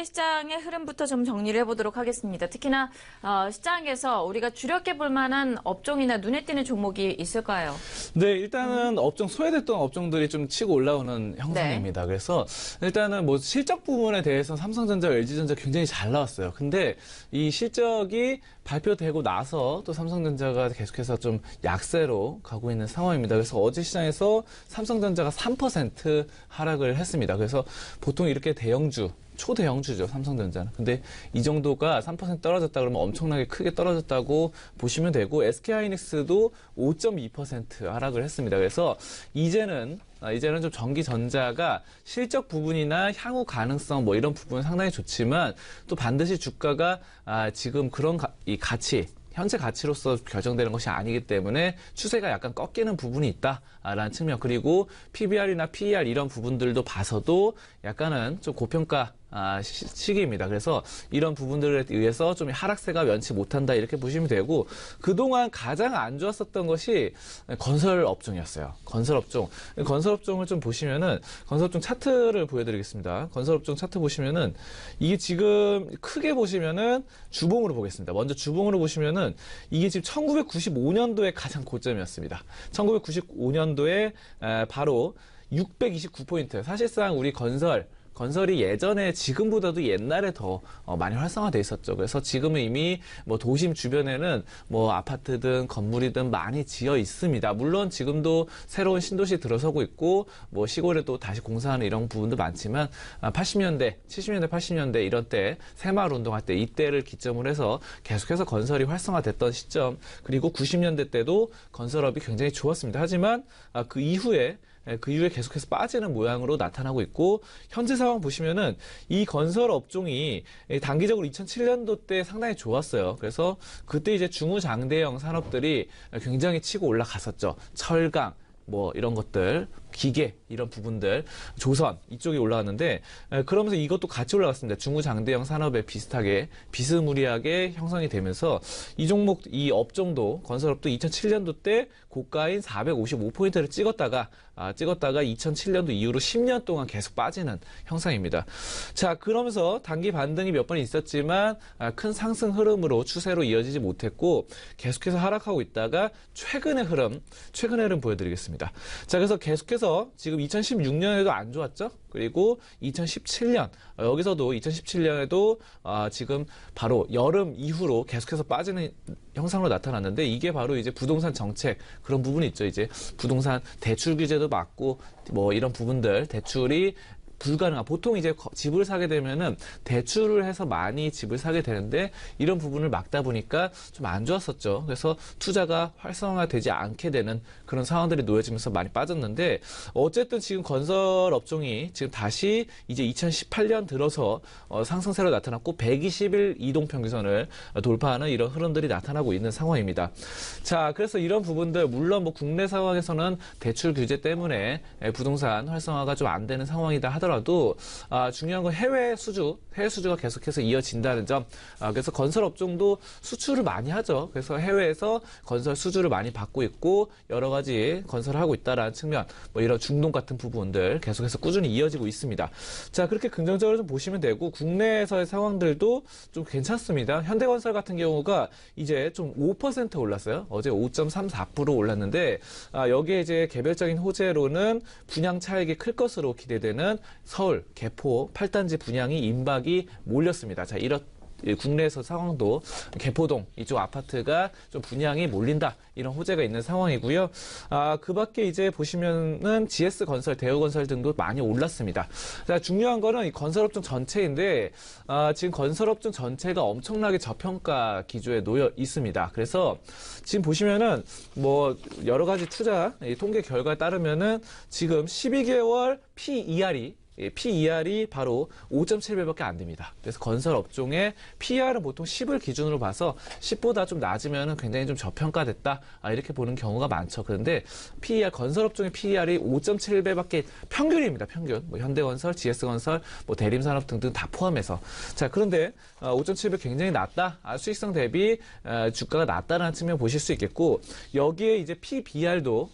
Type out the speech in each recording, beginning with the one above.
오늘의 시장의 흐름부터 좀 정리를 해보도록 하겠습니다. 특히나 시장에서 우리가 주력해 볼 만한 업종이나 눈에 띄는 종목이 있을까요? 네, 일단은 소외됐던 업종들이 좀 치고 올라오는 형상입니다. 네. 그래서 일단은 뭐 실적 부분에 대해서 삼성전자, LG전자 굉장히 잘 나왔어요. 근데 이 실적이 발표되고 나서 또 삼성전자가 계속해서 좀 약세로 가고 있는 상황입니다. 그래서 어제 시장에서 삼성전자가 3% 하락을 했습니다. 그래서 보통 이렇게 대형주, 초대형주죠, 삼성전자는. 근데 이 정도가 3% 떨어졌다 그러면 엄청나게 크게 떨어졌다고 보시면 되고, SK하이닉스도 5.2% 하락을 했습니다. 그래서 이제는 좀 전기전자가 실적 부분이나 향후 가능성 뭐 이런 부분은 상당히 좋지만 또 반드시 주가가 지금 그런 이 가치, 현재 가치로서 결정되는 것이 아니기 때문에 추세가 약간 꺾이는 부분이 있다라는 측면, 그리고 PBR이나 PER 이런 부분들도 봐서도 약간은 좀 고평가 시기입니다. 그래서 이런 부분들에 의해서 좀 하락세가 면치 못한다 이렇게 보시면 되고, 그동안 가장 안 좋았었던 것이 건설 업종이었어요. 건설 업종을 좀 보시면은 건설 업종 차트를 보여드리겠습니다. 건설 업종 차트 보시면은 이게 지금 크게 보시면은 주봉으로 보겠습니다. 먼저 주봉으로 보시면은 이게 지금 1995년도에 가장 고점이었습니다. 1995년도에 바로 629포인트. 사실상 우리 건설이 예전에 지금보다도 옛날에 더 많이 활성화돼 있었죠. 그래서 지금은 이미 뭐 도심 주변에는 뭐 아파트든 건물이든 많이 지어 있습니다. 물론 지금도 새로운 신도시 들어서고 있고 뭐 시골에도 다시 공사하는 이런 부분도 많지만 80년대, 70년대, 80년대 이런 때 새마을 운동할 때 이때를 기점으로 해서 계속해서 건설이 활성화됐던 시점, 그리고 90년대 때도 건설업이 굉장히 좋았습니다. 하지만 그 이후에 계속해서 빠지는 모양으로 나타나고 있고, 현재 상황 보시면은 이 건설 업종이 단기적으로 2007년도 때 상당히 좋았어요. 그래서 그때 이제 중후장대형 산업들이 굉장히 치고 올라갔었죠. 철강, 뭐 이런 것들, 기계 이런 부분들, 조선 이쪽이 올라갔는데, 그러면서 이것도 같이 올라갔습니다. 중후장대형 산업에 비스무리하게 형성이 되면서 이 종목, 이 업종도, 건설업도 2007년도 때 고가인 455포인트를 찍었다가 2007년도 이후로 10년 동안 계속 빠지는 형상입니다. 자, 그러면서 단기 반등이 몇 번 있었지만 큰 상승 흐름으로 추세로 이어지지 못했고 계속해서 하락하고 있다가 최근의 흐름 보여드리겠습니다. 자, 그래서 계속해서 지금 2016년에도 안 좋았죠? 그리고 2017년, 여기서도 2017년에도 지금 바로 여름 이후로 계속해서 빠지는 형상으로 나타났는데, 이게 바로 이제 부동산 정책 그런 부분이 있죠. 이제 부동산 대출 규제도 맞고 뭐 이런 부분들, 대출이 불가능한, 보통 이제 집을 사게 되면은 대출을 해서 많이 집을 사게 되는데 이런 부분을 막다 보니까 좀 안 좋았었죠. 그래서 투자가 활성화되지 않게 되는 그런 상황들이 놓여지면서 많이 빠졌는데, 어쨌든 지금 건설 업종이 지금 다시 이제 2018년 들어서 상승세로 나타났고 120일 이동평균선을 돌파하는 이런 흐름들이 나타나고 있는 상황입니다. 자, 그래서 이런 부분들, 물론 뭐 국내 상황에서는 대출 규제 때문에 부동산 활성화가 좀 안 되는 상황이다 하더라도 중요한 건 해외 수주가 계속해서 이어진다는 점. 그래서 건설 업종도 수출을 많이 하죠. 그래서 해외에서 건설 수주를 많이 받고 있고 여러 가지 건설을 하고 있다라는 측면, 뭐 이런 중동 같은 부분들 계속해서 꾸준히 이어지고 있습니다. 자, 그렇게 긍정적으로 좀 보시면 되고, 국내에서의 상황들도 좀 괜찮습니다. 현대건설 같은 경우가 이제 좀 5% 올랐어요. 어제 5.34% 올랐는데, 여기에 이제 개별적인 호재로는 분양 차익이 클 것으로 기대되는 서울, 개포 8단지 분양이 임박이 몰렸습니다. 자, 이런 국내에서 상황도 개포동 이쪽 아파트가 좀 분양이 몰린다, 이런 호재가 있는 상황이고요. 그 밖에 이제 보시면은 GS건설, 대우건설 등도 많이 올랐습니다. 자, 중요한 거는 이 건설업종 전체인데, 지금 건설업종 전체가 엄청나게 저평가 기조에 놓여 있습니다. 그래서 지금 보시면은 뭐 여러 가지 투자 통계 결과에 따르면은 지금 12개월 PER이 바로 5.7배밖에 안 됩니다. 그래서 건설 업종의 PER은 보통 10을 기준으로 봐서 10보다 좀 낮으면 굉장히 좀 저평가됐다, 이렇게 보는 경우가 많죠. 그런데 건설 업종의 PER이 5.7배밖에, 평균입니다. 평균. 뭐 현대건설, GS건설, 뭐 대림산업 등등 다 포함해서. 자, 그런데 5.7배 굉장히 낮다. 수익성 대비 주가가 낮다라는 측면 보실 수 있겠고, 여기에 이제 PBR도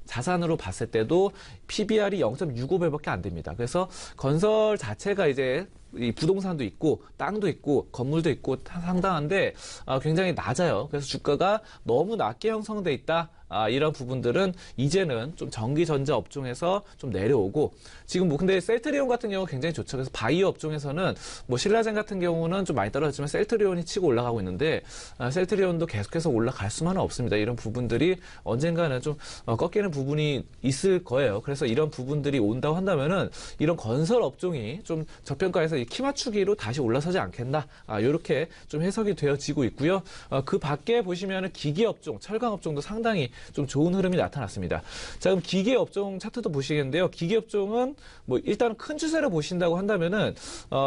자산으로 봤을 때도 PBR이 0.65배밖에 안 됩니다. 그래서 건설 자체가 이제 이 부동산도 있고 땅도 있고 건물도 있고 상당한데 굉장히 낮아요. 그래서 주가가 너무 낮게 형성돼 있다. 이런 부분들은 이제는 좀 전기전자 업종에서 좀 내려오고 지금 뭐 근데 셀트리온 같은 경우 굉장히 좋죠. 그래서 바이오 업종에서는 뭐 신라젠 같은 경우는 좀 많이 떨어졌지만 셀트리온이 치고 올라가고 있는데 셀트리온도 계속해서 올라갈 수만은 없습니다. 이런 부분들이 언젠가는 좀 꺾이는 부분이 있을 거예요. 그래서 이런 부분들이 온다고 한다면은 이런 건설 업종이 좀 저평가에서 이 키 맞추기로 다시 올라서지 않겠나 이렇게 좀 해석이 되어지고 있고요. 그 밖에 보시면은 기계 업종, 철강 업종도 상당히 좀 좋은 흐름이 나타났습니다. 자, 그럼 기계 업종 차트도 보시겠는데요. 기계 업종은 뭐 일단 큰 추세를 보신다고 한다면은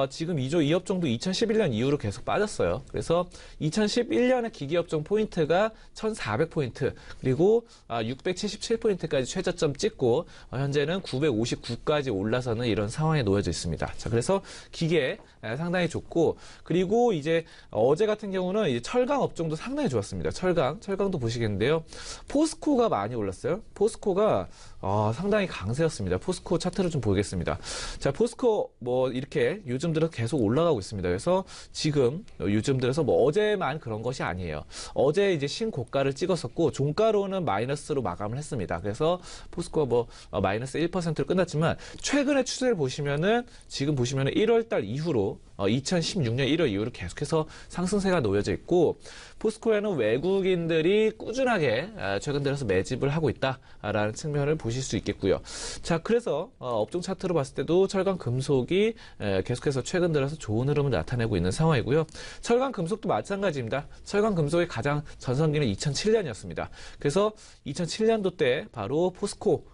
지금 이 업종도 2011년 이후로 계속 빠졌어요. 그래서 2011년에 기계 업종 포인트가 1,400포인트 그리고 677포인트까지 최저점 찍고 현재는 959까지 올라서는 이런 상황에 놓여져 있습니다. 자, 그래서 기계 상당히 좋고 그리고 이제 어제 같은 경우는 이제 철강 업종도 상당히 좋았습니다. 철강도 보시겠는데요. 포스코가 많이 올랐어요. 포스코가 상당히 강세였습니다. 포스코 차트를 좀 보겠습니다. 자, 포스코 뭐 이렇게 요즘 들어 계속 올라가고 있습니다. 그래서 지금 요즘 들어서 뭐 어제만 그런 것이 아니에요. 어제 이제 신고가를 찍었었고 종가로는 마이너스로 마감을 했습니다. 그래서 포스코가 뭐 마이너스 1%로 끝났지만 최근의 추세를 보시면은 지금 보시면은 1월달 이후로 2016년 1월 이후로 계속해서 상승세가 놓여져 있고 포스코에는 외국인들이 꾸준하게 최근 들어서 매집을 하고 있다라는 측면을 보실 수 있겠고요. 자, 그래서 업종 차트로 봤을 때도 철강 금속이 계속해서 최근 들어서 좋은 흐름을 나타내고 있는 상황이고요. 철강 금속도 마찬가지입니다. 철강 금속의 가장 전성기는 2007년이었습니다. 그래서 2007년도 때 바로 포스코,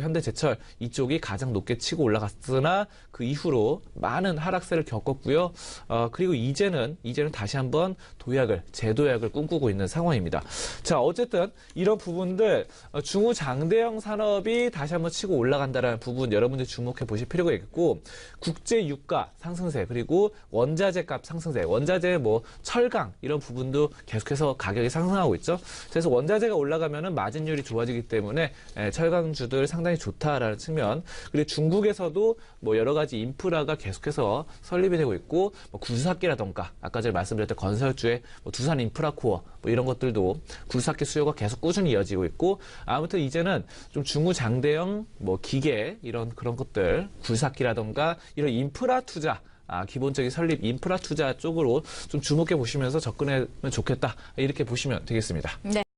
현대제철 이쪽이 가장 높게 치고 올라갔으나 그 이후로 많은 하락세를 겪었고요. 그리고 이제는 다시 한번 재도약을 꿈꾸고 있는 상황입니다. 자, 어쨌든 이런 부분들 중후장대형 산업이 다시 한번 치고 올라간다는 부분 여러분들 주목해 보실 필요가 있고 국제 유가 상승세 그리고 원자재 값 상승세, 원자재 뭐 철강 이런 부분도 계속해서 가격이 상승하고 있죠. 그래서 원자재가 올라가면은 마진율이 좋아지기 때문에 철강주들 상당히 좋다라는 측면. 그리고 중국에서도 뭐 여러 가지 인프라가 계속해서 설립이 되고 있고 뭐 구스삭기라던가 아까 전에 말씀드렸던 건설주의 뭐 두산 인프라코어 뭐 이런 것들도 구스삭기 수요가 계속 꾸준히 이어지고 있고 아무튼 이제는 좀 중후장대형 뭐 기계 그런 것들 구스삭기라던가 이런 인프라 투자 기본적인 설립 인프라 투자 쪽으로 좀 주목해 보시면서 접근하면 좋겠다 이렇게 보시면 되겠습니다. 네.